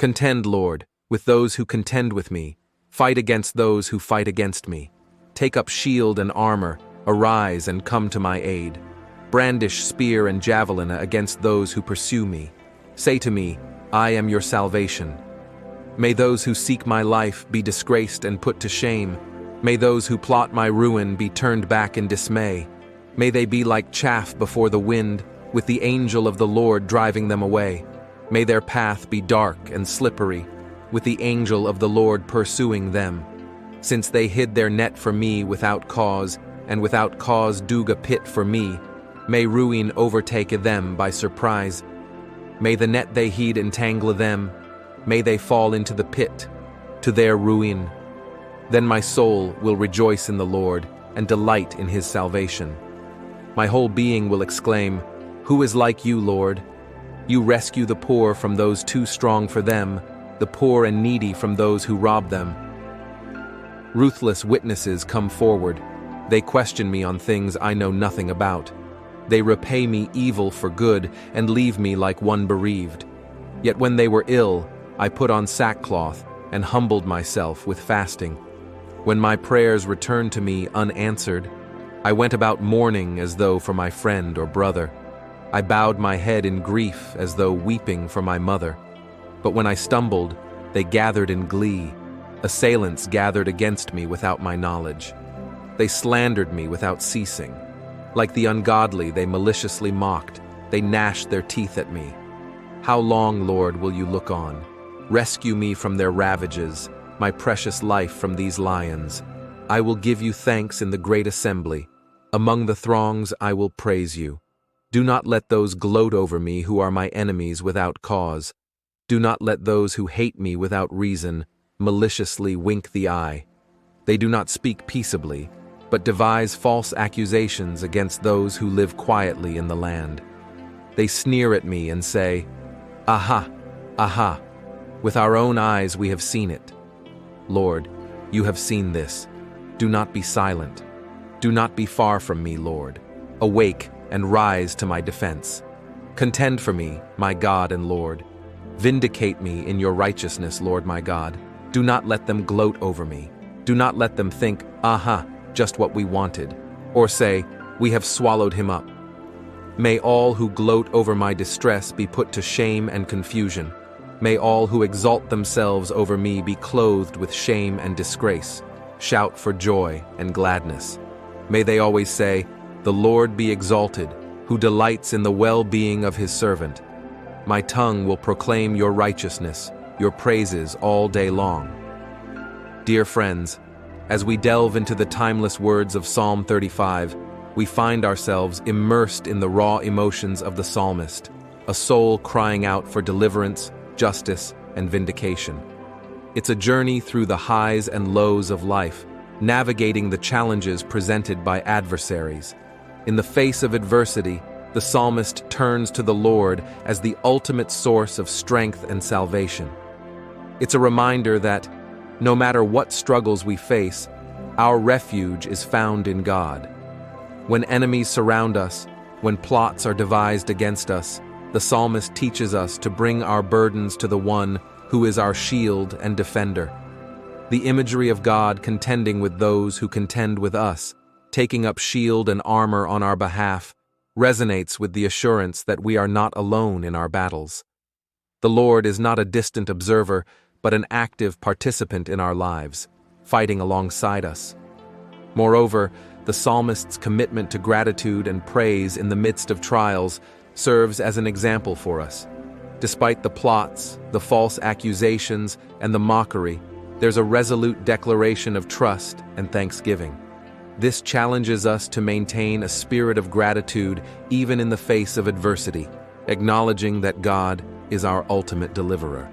Contend, Lord, with those who contend with me. Fight against those who fight against me. Take up shield and armor. Arise and come to my aid. Brandish spear and javelin against those who pursue me. Say to me, I am your salvation. May those who seek my life be disgraced and put to shame. May those who plot my ruin be turned back in dismay. May they be like chaff before the wind, with the angel of the Lord driving them away. May their path be dark and slippery, with the angel of the Lord pursuing them. Since they hid their net for me without cause, and without cause dug a pit for me, may ruin overtake them by surprise. May the net they hid entangle them. May they fall into the pit, to their ruin. Then my soul will rejoice in the Lord and delight in his salvation. My whole being will exclaim, Who is like you, Lord? You rescue the poor from those too strong for them, the poor and needy from those who rob them. Ruthless witnesses come forward. They question me on things I know nothing about. They repay me evil for good and leave me like one bereaved. Yet when they were ill, I put on sackcloth and humbled myself with fasting. When my prayers returned to me unanswered, I went about mourning as though for my friend or brother. I bowed my head in grief as though weeping for my mother. But when I stumbled, they gathered in glee. Assailants gathered against me without my knowledge. They slandered me without ceasing. Like the ungodly, they maliciously mocked. They gnashed their teeth at me. How long, Lord, will you look on? Rescue me from their ravages, my precious life from these lions. I will give you thanks in the great assembly. Among the throngs I will praise you. Do not let those gloat over me who are my enemies without cause. Do not let those who hate me without reason maliciously wink the eye. They do not speak peaceably, but devise false accusations against those who live quietly in the land. They sneer at me and say, Aha, aha, with our own eyes we have seen it. Lord, you have seen this. Do not be silent. Do not be far from me, Lord. Awake and rise to my defense. Contend for me, my God and Lord. Vindicate me in your righteousness, Lord my God. Do not let them gloat over me. Do not let them think, Aha, just what we wanted, or say, We have swallowed him up. May all who gloat over my distress be put to shame and confusion. May all who exalt themselves over me be clothed with shame and disgrace. Shout for joy and gladness. May they always say, The Lord be exalted, who delights in the well-being of his servant. My tongue will proclaim your righteousness, your praises all day long. Dear friends, as we delve into the timeless words of Psalm 35, we find ourselves immersed in the raw emotions of the psalmist, a soul crying out for deliverance, justice, and vindication. It's a journey through the highs and lows of life, navigating the challenges presented by adversaries. In the face of adversity, the psalmist turns to the Lord as the ultimate source of strength and salvation. It's a reminder that, no matter what struggles we face, our refuge is found in God. When enemies surround us, when plots are devised against us, the psalmist teaches us to bring our burdens to the one who is our shield and defender. The imagery of God contending with those who contend with us, taking up shield and armor on our behalf, resonates with the assurance that we are not alone in our battles. The Lord is not a distant observer, but an active participant in our lives, fighting alongside us. Moreover, the psalmist's commitment to gratitude and praise in the midst of trials serves as an example for us. Despite the plots, the false accusations, and the mockery, there's a resolute declaration of trust and thanksgiving. This challenges us to maintain a spirit of gratitude even in the face of adversity, acknowledging that God is our ultimate deliverer.